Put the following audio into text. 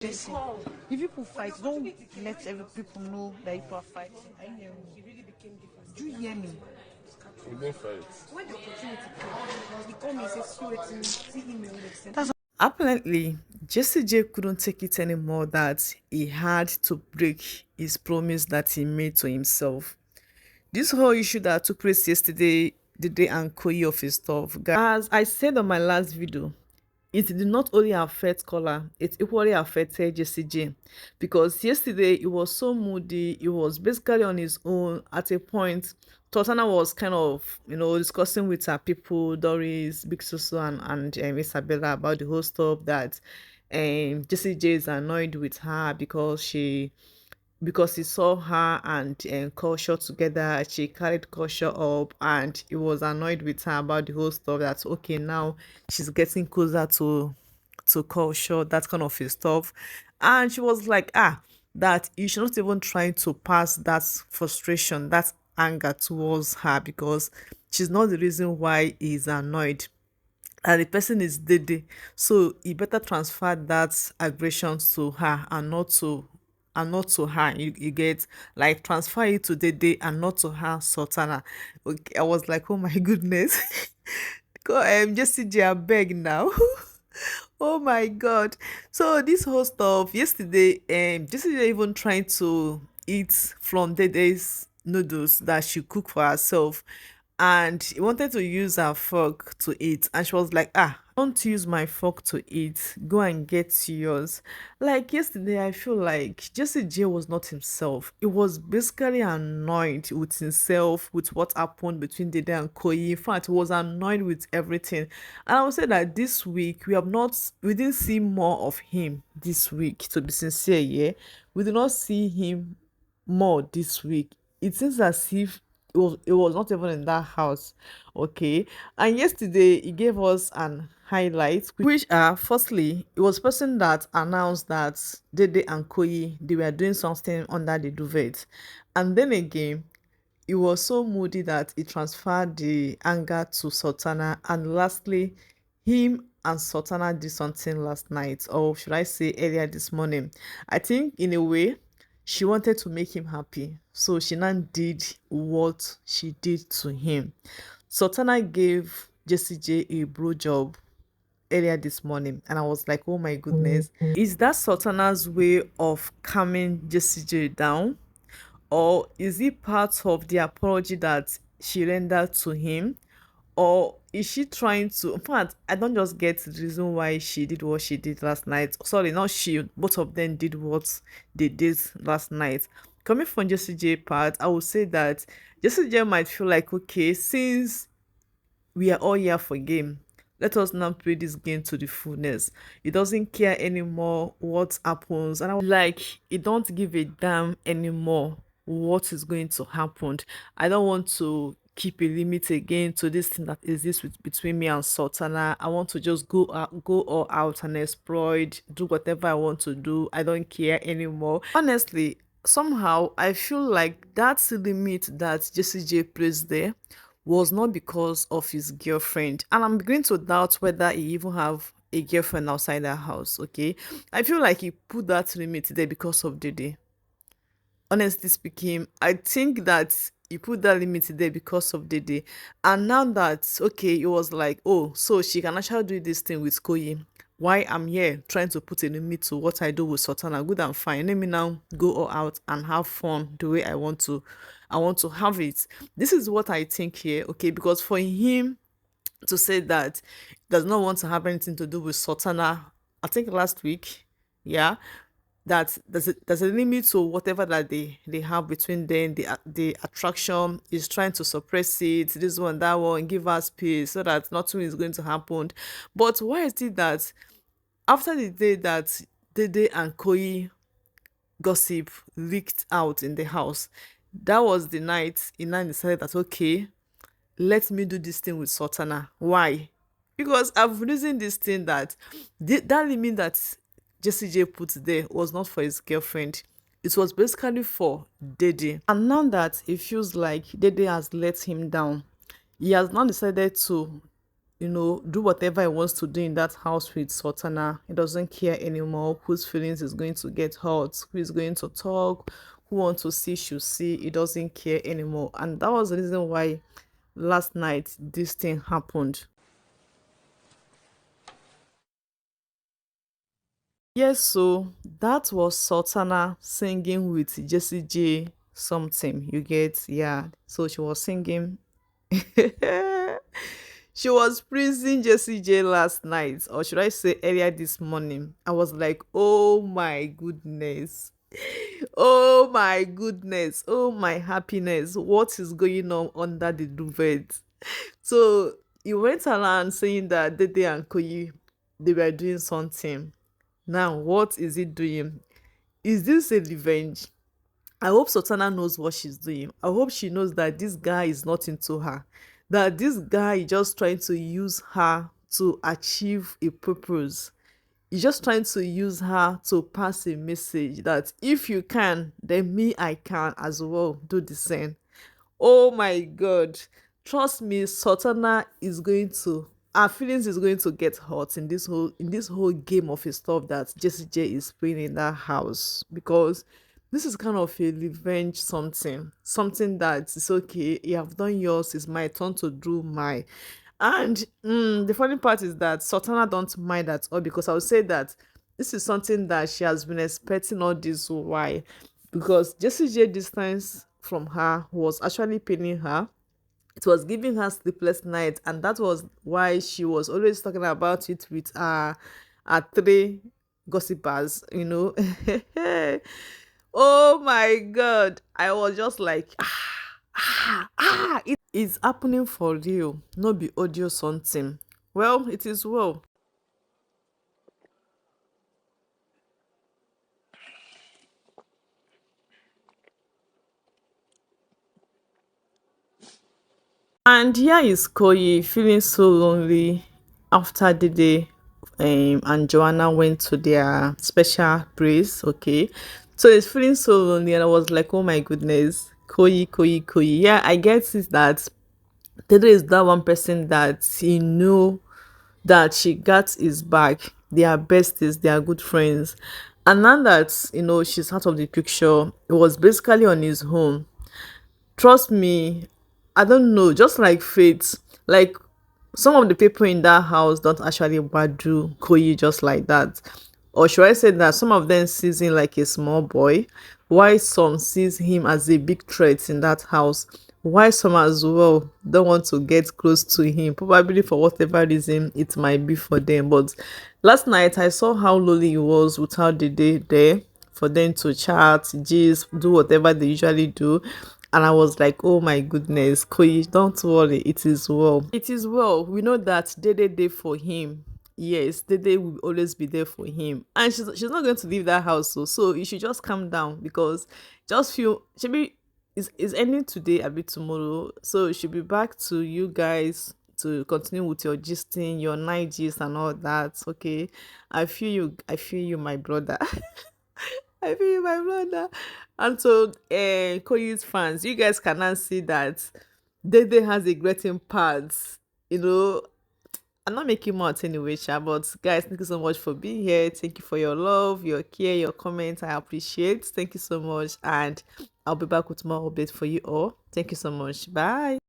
Listen, if people fight, don't let every people know that people are fighting. Do you hear me? We didn't fight. When the opportunity comes, he called me and said, see waiting, see email they sent. That's Apparently, Jesse J couldn't take it anymore that he had to break his promise that he made to himself. This whole issue that took place yesterday, the day and Koyi of his stuff, guys, as I said on my last video, it did not only affect Kola, it equally affected Jesse J. Because yesterday he was so moody, he was basically on his own. At a point, Sultana was kind of, discussing with her people, Doris, Big Susu, and Isabella about the whole stuff that Jesse J is annoyed with her because he saw her and Culture together. She carried Culture up and he was annoyed with her about the whole stuff. That's okay, now she's getting closer to Culture, that kind of stuff. And she was like, that you should not even try to pass that frustration, that anger towards her, because she's not the reason why he's annoyed, and the person is Dede. So you better transfer that aggression to her and not to her. You get, like, transfer it to Dede and not to her, Sultana. Okay, I was like, oh my goodness. Go Jessie J, I beg now. Oh my god. So this whole stuff yesterday, Jessie J even trying to eat from Dede's noodles that she cooked for herself, and he wanted to use her fork to eat, and she was like, don't use my fork to eat, go and get yours. Like yesterday, I feel like Jesse J was not himself. He was basically annoyed with himself, with what happened between Dede and Koyi. In fact, he was annoyed with everything. And I would say that this week we didn't see more of him this week, to be sincere. Yeah, we did not see him more this week. It seems as if it was not even in that house. Okay. And yesterday he gave us an highlight, which firstly, it was person that announced that Dede and Koyi, they were doing something under the duvet. And then again, he was so moody that he transferred the anger to Sultana. And lastly, him and Sultana did something last night, or should I say earlier this morning. I think in a way she wanted to make him happy, so she now did what she did to him. Sultana gave Jessie J a blow job earlier this morning, and I was like, oh my goodness, is that Sultana's way of calming Jessie J down, or is it part of the apology that she rendered to him? Or is she trying to, in fact, I don't just get the reason why she did what she did last night. Sorry, not she, both of them did what they did last night. Coming from Jessie J part, I would say that Jessie J might feel like, okay, since we are all here for game, let us now play this game to the fullness. He doesn't care anymore what happens, and I like, he don't give a damn anymore what is going to happen. I don't want to keep a limit again to this thing that exists between me and Sultana. I want to just go all out and exploit, do whatever I want to do. I don't care anymore. Honestly, somehow I feel like that limit that Jessie J placed there was not because of his girlfriend, and I'm beginning to doubt whether he even have a girlfriend outside that house. Okay, I feel like he put that limit there because of Dede. Honestly speaking, I think that he put that limit there because of Dede. And now that, okay, it was like, oh, so she can actually do this thing with Koyi. Why I'm here trying to put a limit to what I do with Sultana, good and fine. Let me now go all out and have fun the way I want to. I want to have it. This is what I think here, okay? Because for him to say that he does not want to have anything to do with Sultana, I think last week, yeah, that there's a limit to whatever that they have between them. The attraction is trying to suppress it, this one, that one, give us space so that nothing is going to happen. But why is it that after the day that Dede and Koyi gossip leaked out in the house, that was the night he now decided that, okay, let me do this thing with Sultana? Why? Because I've reasoned this thing that that limit that Jessie J put there was not for his girlfriend. It was basically for Dede. And now that it feels like Dede has let him down, he has now decided to do whatever he wants to do in that house with Sultana. He doesn't care anymore whose feelings is going to get hurt, who is going to talk, who wants to see should see. He doesn't care anymore. And that was the reason why last night this thing happened. Yes, so that was Sultana singing with Jessie J something. You get, yeah. So she was singing. She was praising Jessie J last night, or should I say earlier this morning. I was like, oh my goodness. Oh my goodness. Oh my happiness. What is going on under the duvet? So he went around saying that Dede and Koyi, they were doing something. Now, what is he doing? Is this a revenge? I hope Sultana knows what she's doing. I hope she knows that this guy is not into her. That this guy is just trying to use her to achieve a purpose. He's just trying to use her to pass a message that if you can, then me, I can as well do the same. Oh my god. Trust me, Sultana is going to our feelings is going to get hurt in this whole game of his stuff that Jessie J is playing in that house, because this is kind of a revenge something that is okay. You have done yours, it's my turn to do my. And the funny part is that Sultana don't mind at all, because I would say that this is something that she has been expecting all this while, because Jessie J distance from her was actually paining her. It was giving her sleepless nights, and that was why she was always talking about it with her three gossipers. Oh my god, I was just like, it is happening for real, no be audio something. Well, it is well. And here is Koyi feeling so lonely after the day and Joanna went to their special praise. Okay. So he's feeling so lonely, and I was like, oh my goodness, Koyi, Koyi, Koyi. Yeah, I get it that Dede is that one person that he knew that she got his back. They are besties, they are good friends. And now that she's out of the picture, it was basically on his own. Trust me, I don't know, just like fate, like some of the people in that house don't actually badu Koyi just like that. Or should I say that some of them sees him like a small boy, while some sees him as a big threat in that house, while some as well don't want to get close to him, probably for whatever reason it might be for them. But last night I saw how lonely he was without the day there for them to chat, gist, do whatever they usually do. And I was like, oh my goodness, Koyi, don't worry, it is well. It is well. We know that Dede there for him. Yes, Dede will always be there for him. And she's not going to leave that house. So you should just calm down, because just feel should be is ending today, a bit tomorrow. So you should be back to you guys to continue with your gisting, your night gist and all that. Okay. I feel you, my brother. I feel you, my brother. And so, Koyi's fans, you guys cannot see that Dede has a greeting pads. You know, I'm not making much anyway, Sha, but guys, thank you so much for being here. Thank you for your love, your care, your comments. I appreciate. Thank you so much. And I'll be back with more updates for you all. Thank you so much. Bye.